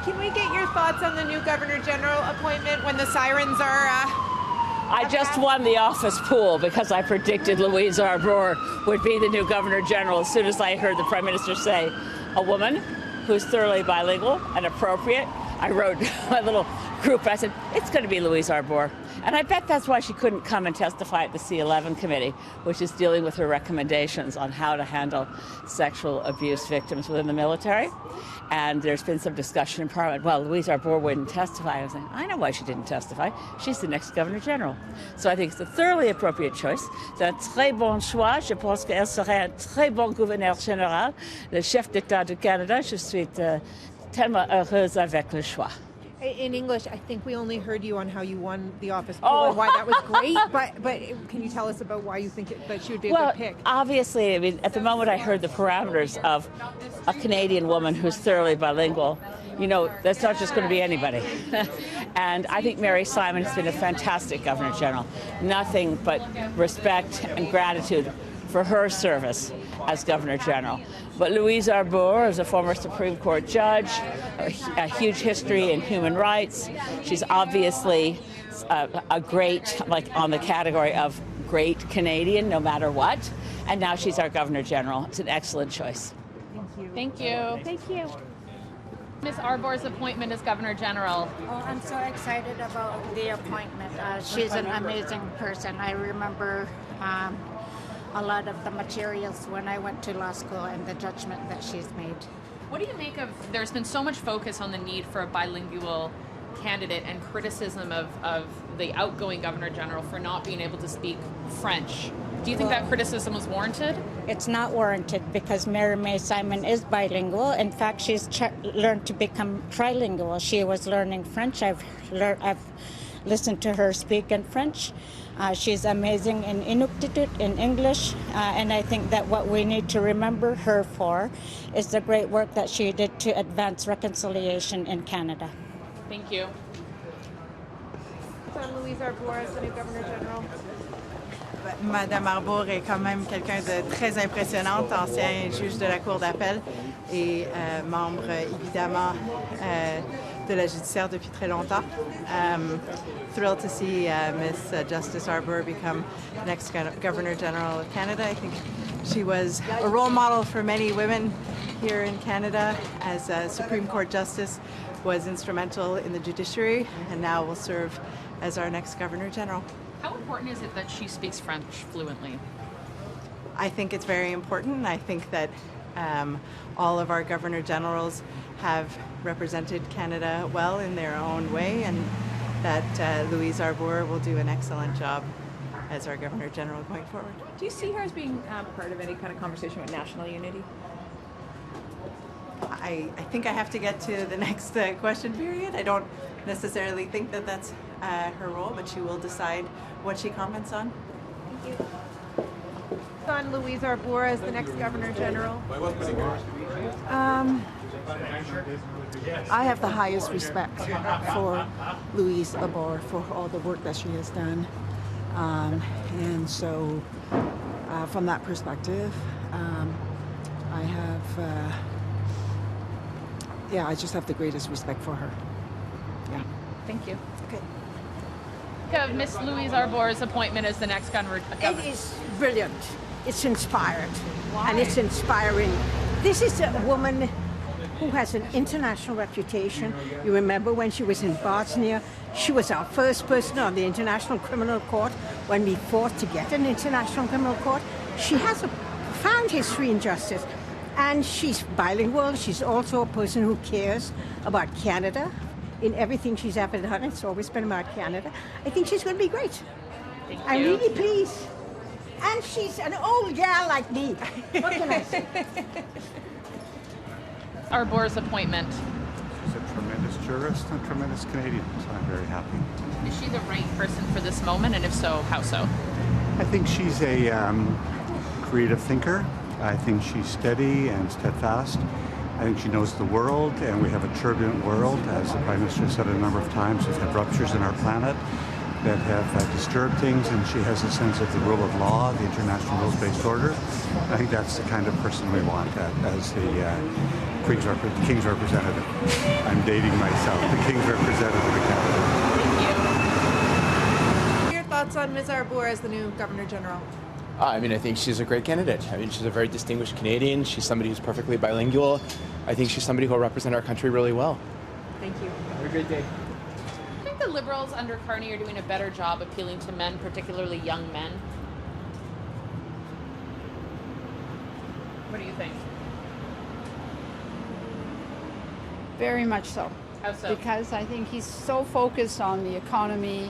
Can we get your thoughts on the new Governor General appointment when the sirens are... I just won the office pool because I predicted Louise Arbour would be the new Governor General as soon as I heard the Prime Minister say, a woman who's thoroughly bilingual and appropriate. I wrote my little group, I said, it's going to be Louise Arbour. And I bet that's why she couldn't come and testify at the C11 committee, which is dealing with her recommendations on how to handle sexual abuse victims within the military. And there's been some discussion in Parliament, well, Louise Arbour wouldn't testify. I was like, I know why she didn't testify. She's the next Governor General. So I think it's a thoroughly appropriate choice. C'est un très bon choix. Je pense qu'elle serait un très bon gouverneur général, le chef d'État du Canada. Je suis tellement heureuse avec le choix. In English, I think we only heard you on how you won the office pool and why that was great, but can you tell us about why you think that she would be a good pick? Obviously, I mean, at the moment I heard the parameters of a Canadian woman who's thoroughly bilingual, you know, that's not just going to be anybody. And I think Mary Simon has been a fantastic Governor General. Nothing but respect and gratitude for her service as Governor General. But Louise Arbour is a former Supreme Court judge, a huge history in human rights. She's obviously a great, like on the category of great Canadian, no matter what. And now she's our Governor General. It's an excellent choice. Thank you. Thank you. Ms. Arbour's appointment as Governor General. Oh, I'm so excited about the appointment. She's an amazing person. I remember a lot of the materials when I went to law school and the judgment that she's made. What do you make of, there's been so much focus on the need for a bilingual candidate and criticism of the outgoing Governor General for not being able to speak French. Do you think that criticism was warranted? It's not warranted because Mary May Simon is bilingual. In fact, she's learned to become trilingual. She was learning French. I've listened to her speak in French. She's amazing in Inuktitut, in English, and I think that what we need to remember her for is the great work that she did to advance reconciliation in Canada. Thank you. Louise Arbour as the new Governor General. Madame Arbour est quand même quelqu'un de très impressionnante, ancien juge de la Cour d'appel et membre évidemment de la judiciaire depuis très longtemps. Thrilled to see Miss Justice Arbour become next Governor General of Canada. I think she was a role model for many women here in Canada as a Supreme Court Justice, was instrumental in the judiciary, and now will serve as our next Governor General. How important is it that she speaks French fluently? I think it's very important. I think that all of our Governor Generals have represented Canada well in their own way, and that Louise Arbour will do an excellent job as our Governor General going forward. Do you see her as being part of any kind of conversation about national unity? I think I have to get to the next question period. I don't necessarily think that that's her role, but she will decide what she comments on. Thank you. On Louise Arbour as the next Governor General. I have the highest respect for Louise Arbour for all the work that she has done. And so from that perspective, I have, I just have the greatest respect for her. Yeah. Thank you. Okay. Of Miss Louise Arbour's appointment as the next Governor. It is brilliant. It's inspired. Why? And it's inspiring. This is a woman who has an international reputation. You remember when she was in Bosnia, she was our first person on the International Criminal Court when we fought to get an International Criminal Court. She has a profound history in justice, and she's bilingual. She's also a person who cares about Canada. In everything she's ever done, it's always been about Canada. I think she's going to be great. I'm really pleased. And she's an old gal like me. What can I say? Arbour's appointment. She's a tremendous jurist and tremendous Canadian, so I'm very happy. Is she the right person for this moment, and if so, how so? I think she's a creative thinker. I think she's steady and steadfast. I think she knows the world, and we have a turbulent world. As the Prime Minister said a number of times, we've had ruptures in our planet. that have disturbed things, and she has a sense of the rule of law, the international rules-based order. I think that's the kind of person we want as the King's representative. I'm dating myself, the King's representative of Canada. What are your thoughts on Ms. Arbour as the new Governor General? I think she's a great candidate. She's a very distinguished Canadian. She's somebody who's perfectly bilingual. I think she's somebody who will represent our country really well. Thank you. Have a great day. I think the Liberals under Carney are doing a better job appealing to men, particularly young men. What do you think? Very much so. How so? Because I think he's so focused on the economy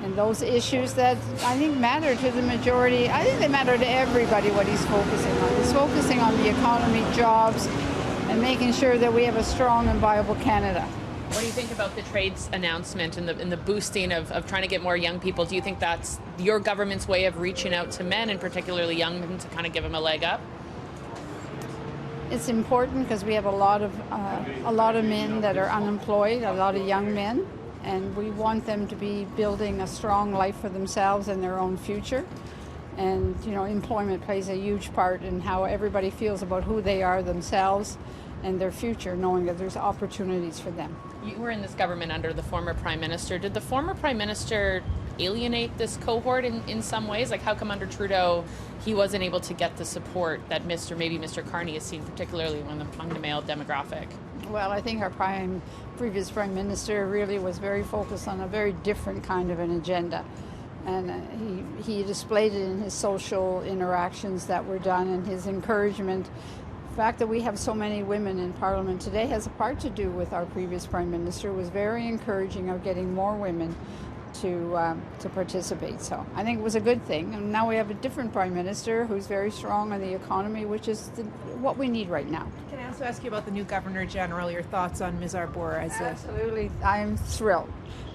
and those issues that I think matter to the majority. I think they matter to everybody what he's focusing on. He's focusing on the economy, jobs, and making sure that we have a strong and viable Canada. What do you think about the trades announcement and the boosting of trying to get more young people? Do you think that's your government's way of reaching out to men, and particularly young men, to kind of give them a leg up? It's important because we have a lot of men that are unemployed, a lot of young men, and we want them to be building a strong life for themselves and their own future. And employment plays a huge part in how everybody feels about who they are themselves and their future, knowing that there's opportunities for them. You were in this government under the former Prime Minister. Did the former Prime Minister alienate this cohort in some ways? Like, how come under Trudeau he wasn't able to get the support that Mr. Carney has seen, particularly among the male demographic? Well, I think our previous Prime Minister really was very focused on a very different kind of an agenda. And he displayed it in his social interactions that were done and his encouragement. The fact that we have so many women in Parliament today has a part to do with our previous Prime Minister. It was very encouraging of getting more women to participate. So I think it was a good thing. And now we have a different Prime Minister who's very strong on the economy, which is what we need right now. Can I also ask you about the new Governor General, your thoughts on Ms. Arbour as a... Absolutely. I'm thrilled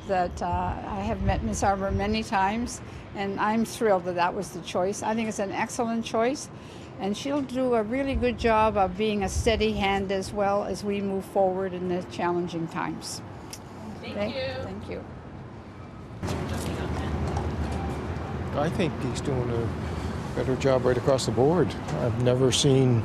that I have met Ms. Arbour many times, and I'm thrilled that was the choice. I think it's an excellent choice, and she'll do a really good job of being a steady hand as well as we move forward in the challenging times. Thank you. Thank you. I think he's doing a better job right across the board. I've never seen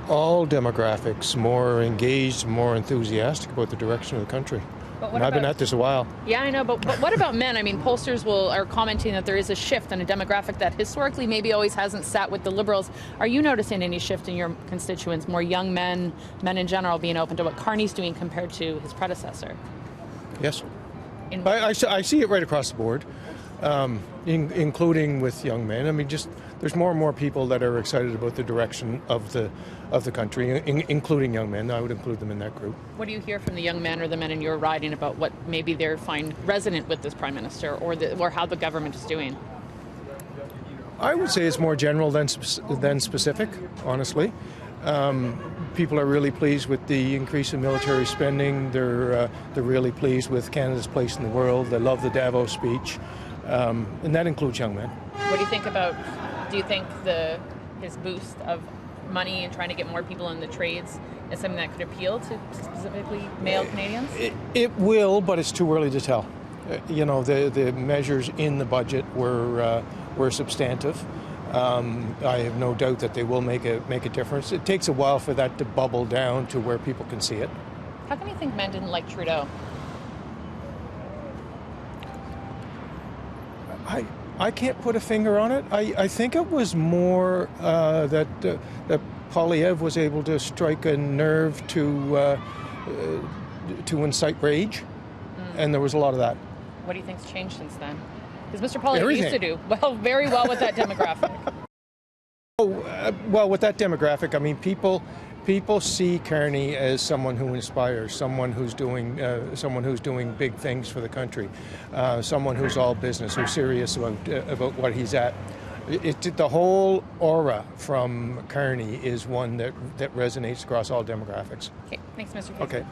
all demographics more engaged, more enthusiastic about the direction of the country. I've been at this a while. Yeah, I know, but what about men? Pollsters are commenting that there is a shift in a demographic that historically maybe always hasn't sat with the Liberals. Are you noticing any shift in your constituents, more young men in general, being open to what Carney's doing compared to his predecessor? Yes. I see it right across the board, including with young men. There's more and more people that are excited about the direction of the country, including young men. I would include them in that group. What do you hear from the young men or the men in your riding about what maybe they find resonant with this Prime Minister or how the government is doing? I would say it's more general than specific, honestly. People are really pleased with the increase in military spending. They're really pleased with Canada's place in the world. They love the Davos speech, and that includes young men. What do you think about? Do you think his boost of money and trying to get more people in the trades is something that could appeal to specifically male Canadians? It will, but it's too early to tell. The measures in the budget were substantive. I have no doubt that they will make a difference. It takes a while for that to bubble down to where people can see it. How come you think men didn't like Trudeau? I can't put a finger on it. I think it was more that Poilievre was able to strike a nerve to incite rage, and there was a lot of that. What do you think's changed since then? Because Mr. Poilievre used to do very well with that demographic. Well, with that demographic, people see Carney as someone who inspires, someone who's doing big things for the country, someone who's all business, who's serious about what he's at. The whole aura from Carney is one that resonates across all demographics. Okay, thanks, Mr. Casey. Okay.